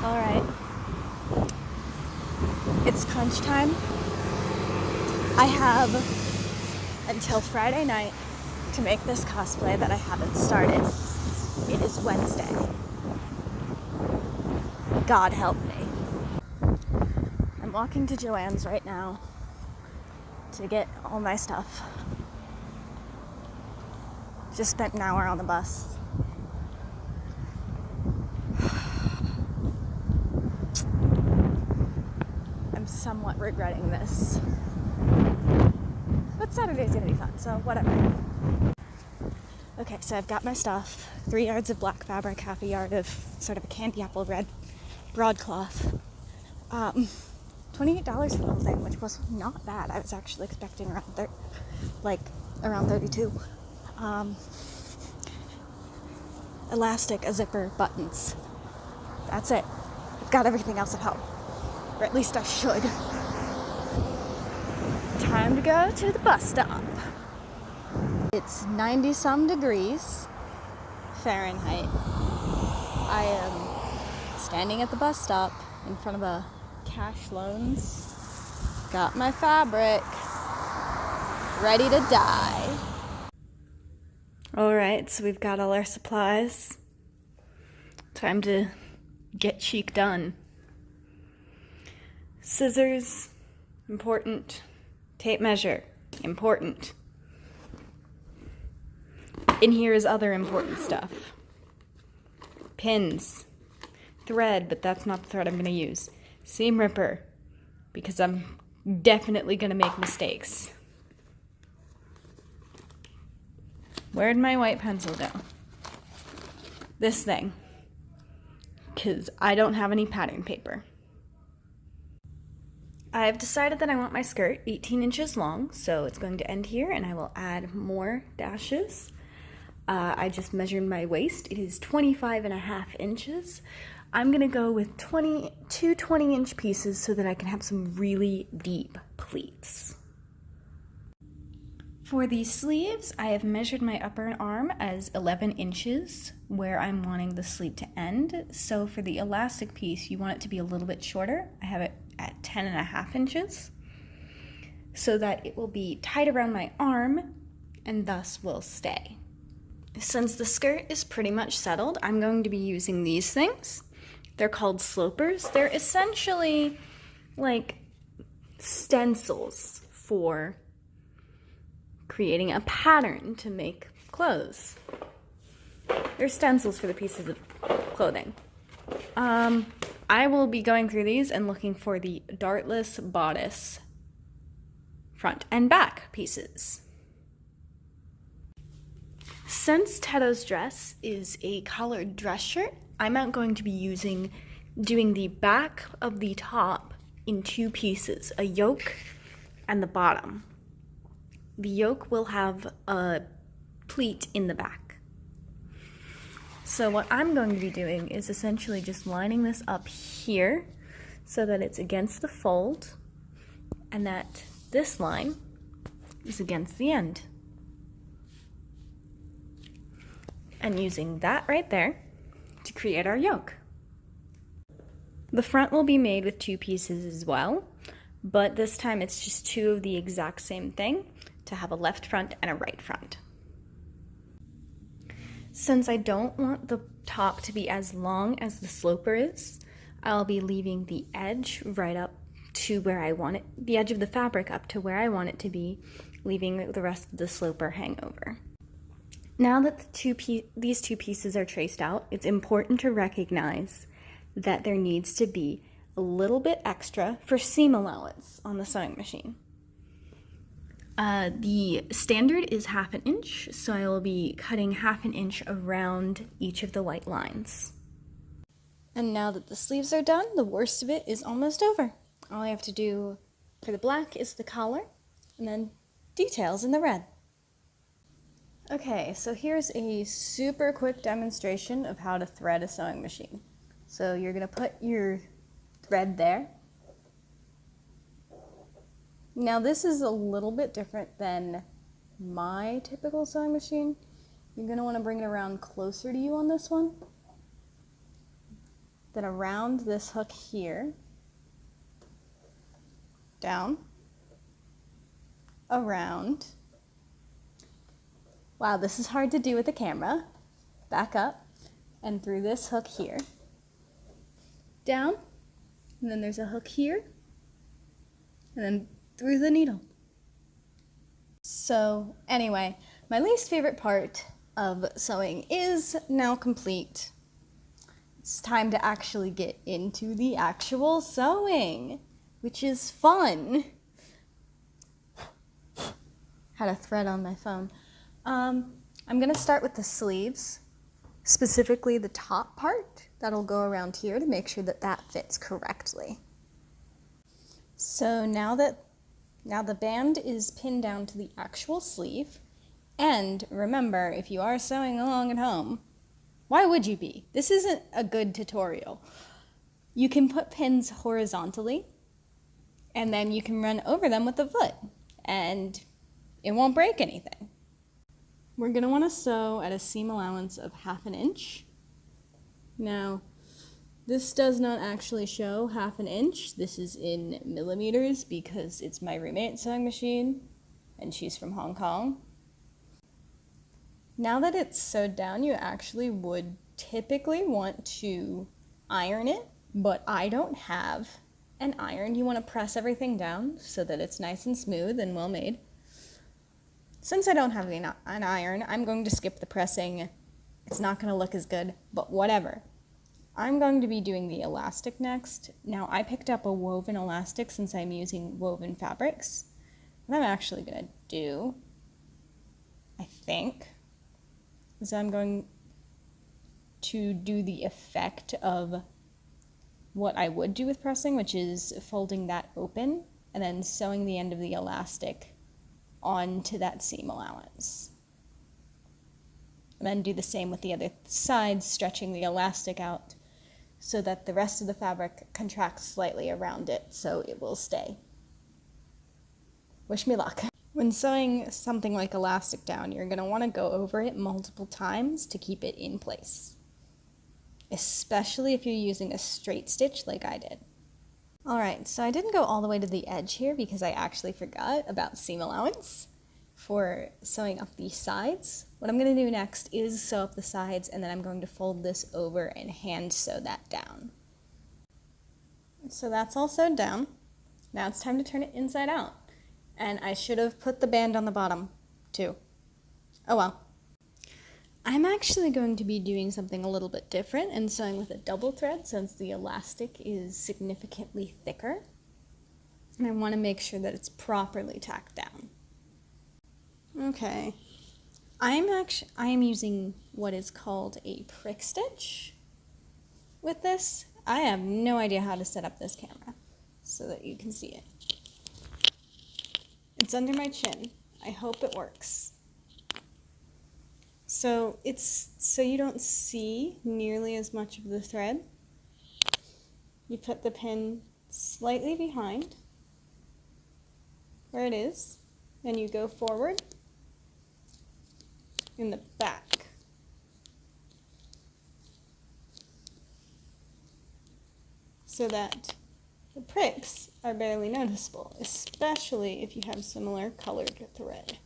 All right, it's crunch time. I have until Friday night to make this cosplay that I haven't started. It is Wednesday. God help me. I'm walking to Joann's right now to get all my stuff. Just spent an hour on the bus. I'm somewhat regretting this. But Saturday's gonna be fun, so whatever. Okay, so I've got my stuff. 3 yards of black fabric, half a yard of sort of a candy apple red broadcloth. $28 for the whole thing, which was not bad. I was actually expecting around 32. Elastic, a zipper, buttons. That's it. I've got everything else at home. Or at least I should. Time to go to the bus stop. It's 90-some degrees Fahrenheit. I am standing at the bus stop in front of a Cash Loans. Got my fabric. Ready to die. Alright, so we've got all our supplies. Time to get chic done. Scissors, important. Tape measure, important. In here is other important stuff. Pins, thread, but that's not the thread I'm going to use. Seam ripper, because I'm definitely going to make mistakes. Where'd my white pencil go? This thing, because I don't have any pattern paper. I've decided that I want my skirt 18 inches long, so it's going to end here, and I will add more dashes. I just measured my waist. It is 25.5 inches. I'm gonna go with 2 20-inch pieces so that I can have some really deep pleats. For the sleeves, I have measured my upper arm as 11 inches where I'm wanting the sleeve to end. So for the elastic piece, you want it to be a little bit shorter. I have it at 10.5 inches so that it will be tight around my arm and thus will stay. Since the skirt is pretty much settled, I'm going to be using these things. They're called slopers. They're essentially like stencils for creating a pattern to make clothes. They're stencils for the pieces of clothing. I will be going through these and looking for the dartless bodice front and back pieces. Since Teto's dress is a collared dress shirt, I'm not going to be doing the back of the top in 2 pieces, a yoke and the bottom. The yoke will have a pleat in the back. So what I'm going to be doing is essentially just lining this up here so that it's against the fold and that this line is against the end. And using that right there to create our yoke. The front will be made with 2 pieces as well, but this time it's just 2 of the exact same thing to have a left front and a right front. Since I don't want the top to be as long as the sloper is, I'll be leaving the edge right up to where I want it, the edge of the fabric up to where I want it to be, leaving the rest of the sloper hang over. Now that these 2 pieces are traced out, it's important to recognize that there needs to be a little bit extra for seam allowance on the sewing machine. The standard is 1/2 inch, so I will be cutting 1/2 inch around each of the white lines. And now that the sleeves are done, the worst of it is almost over. All I have to do for the black is the collar, and then details in the red. Okay, so here's a super quick demonstration of how to thread a sewing machine. So you're going to put your thread there. Now this is a little bit different than my typical sewing machine. You're going to want to bring it around closer to you on this one. then around this hook here, down, around. Wow, this is hard to do with the camera. Back up, and through this hook here, down, and then there's a hook here, and then through the needle. So anyway, my least favorite part of sewing is now complete. It's time to actually get into the actual sewing, which is fun. Had a thread on my phone. I'm gonna start with the sleeves, specifically the top part. That'll go around here to make sure that that fits correctly. So now the band is pinned down to the actual sleeve, and remember, if you are sewing along at home, why would you be? This isn't a good tutorial. You can put pins horizontally, and then you can run over them with the foot, and it won't break anything. We're going to want to sew at a seam allowance of 1/2 inch. Now, this does not actually show 1/2 inch. This is in millimeters because it's my roommate's sewing machine, and she's from Hong Kong. Now that it's sewed down, you actually would typically want to iron it, but I don't have an iron. You want to press everything down so that it's nice and smooth and well made. Since I don't have an iron, I'm going to skip the pressing. It's not going to look as good, but whatever. I'm going to be doing the elastic next. Now, I picked up a woven elastic since I'm using woven fabrics. What I'm actually going to do, I think, is I'm going to do the effect of what I would do with pressing, which is folding that open and then sewing the end of the elastic onto that seam allowance. And then do the same with the other side, stretching the elastic out so that the rest of the fabric contracts slightly around it so it will stay. Wish me luck. When sewing something like elastic down, you're going to want to go over it multiple times to keep it in place, especially if you're using a straight stitch like I did. Alright, so I didn't go all the way to the edge here because I actually forgot about seam allowance for sewing up the sides. What I'm going to do next is sew up the sides, and then I'm going to fold this over and hand sew that down. So that's all sewed down. Now it's time to turn it inside out. And I should have put the band on the bottom too. Oh well. I'm actually going to be doing something a little bit different and sewing with a double thread since the elastic is significantly thicker. And I want to make sure that it's properly tacked down. Okay. I am using what is called a prick stitch with this. I have no idea how to set up this camera so that you can see it. It's under my chin. I hope it works. So it's so you don't see nearly as much of the thread. You put the pin slightly behind where it is, and you go forward in the back. So that the pricks are barely noticeable, especially if you have similar colored thread.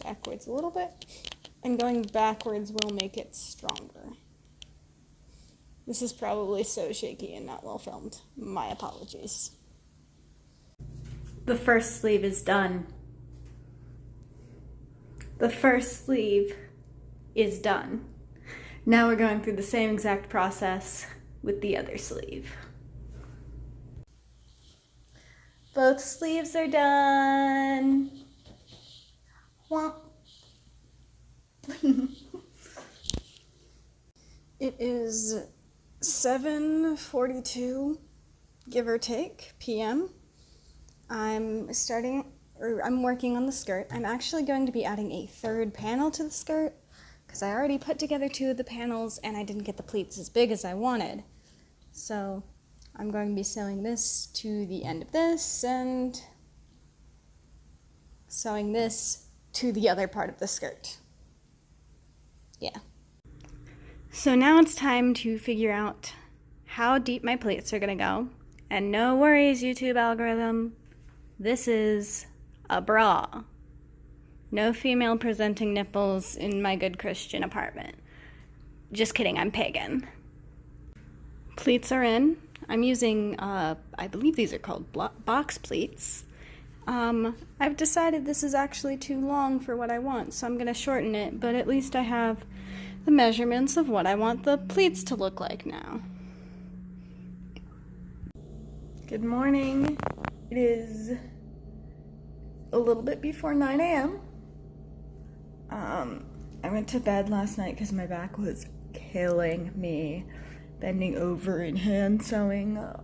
Backwards a little bit, and going backwards will make it stronger. This is probably so shaky and not well filmed. My apologies. The first sleeve is done. The first sleeve is done. Now we're going through the same exact process with the other sleeve. Both sleeves are done. It is 7:42, give or take, p.m. I'm working on the skirt. I'm actually going to be adding a third panel to the skirt because I already put together 2 of the panels and I didn't get the pleats as big as I wanted. So I'm going to be sewing this to the end of this and sewing this to the other part of the skirt. Yeah. So now it's time to figure out how deep my pleats are gonna go. And no worries, YouTube algorithm. This is a bra. No female presenting nipples in my good Christian apartment. Just kidding, I'm pagan. Pleats are in. I'm using, I believe these are called box pleats. I've decided this is actually too long for what I want, so I'm gonna shorten it, but at least I have the measurements of what I want the pleats to look like now. Good morning. It is a little bit before 9 a.m. I went to bed last night because my back was killing me. Bending over and hand sewing the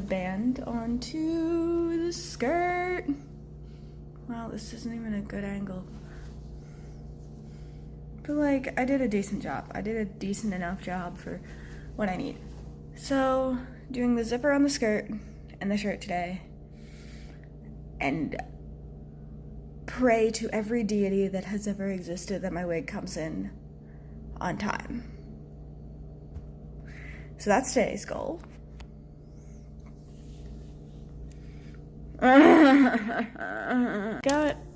band onto the skirt. Wow, this isn't even a good angle. But like, I did a decent job. I did a decent enough job for what I need. So, doing the zipper on the skirt and the shirt today. And pray to every deity that has ever existed that my wig comes in on time. So that's today's goal. Got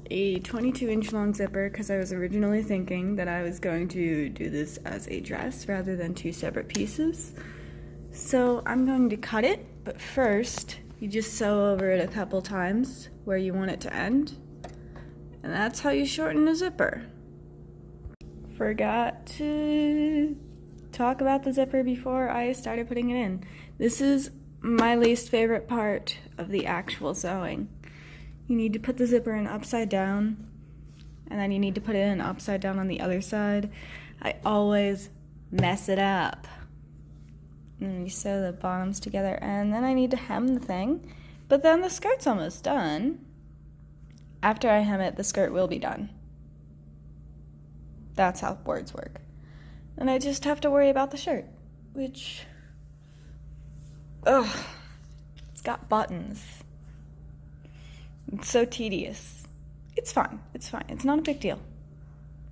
a 22-inch long zipper because I was originally thinking that I was going to do this as a dress rather than two separate pieces. So I'm going to cut it, but first you just sew over it a couple times where you want it to end. And that's how you shorten a zipper. Forgot to talk about the zipper before I started putting it in. This is my least favorite part of the actual sewing. You need to put the zipper in upside down, and then you need to put it in upside down on the other side. I always mess it up. And you sew the bottoms together, and then I need to hem the thing, but then the skirt's almost done. After I hem it, the skirt will be done. That's how words work. And I just have to worry about the shirt, which, it's got buttons. It's so tedious. It's fun. It's fine. It's not a big deal.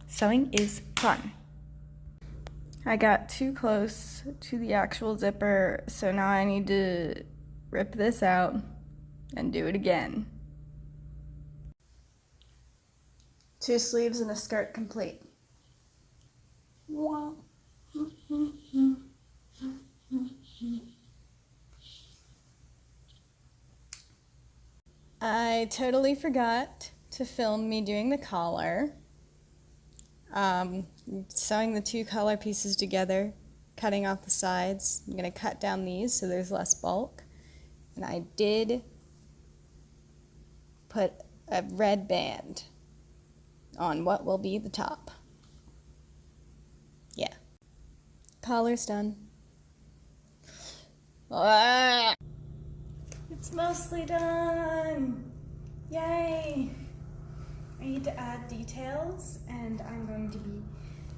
Sewing is fun. I got too close to the actual zipper, so now I need to rip this out and do it again. 2 sleeves and a skirt complete. Wow. I totally forgot to film me doing the collar. Sewing the 2 collar pieces together, cutting off the sides. I'm going to cut down these so there's less bulk. And I did put a red band on what will be the top. Yeah. Collar's done. Ah! It's mostly done! Yay! I need to add details, and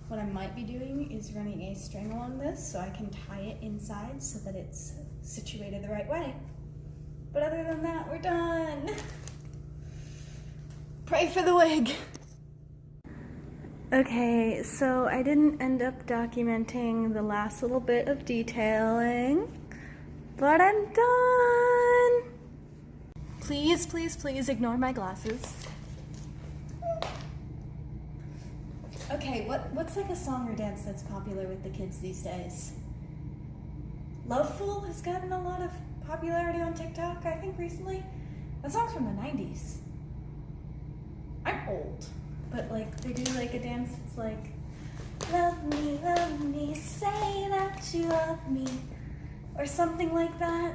what I might be doing is running a string along this so I can tie it inside so that it's situated the right way. But other than that, we're done! Pray for the wig! Okay, so I didn't end up documenting the last little bit of detailing, but I'm done! Please, please, please ignore my glasses. Okay, what's like a song or dance that's popular with the kids these days? Loveful has gotten a lot of popularity on TikTok, I think, recently. That song's from the 90s. I'm old, but like they do like a dance that's like, love me, say that you love me, or something like that.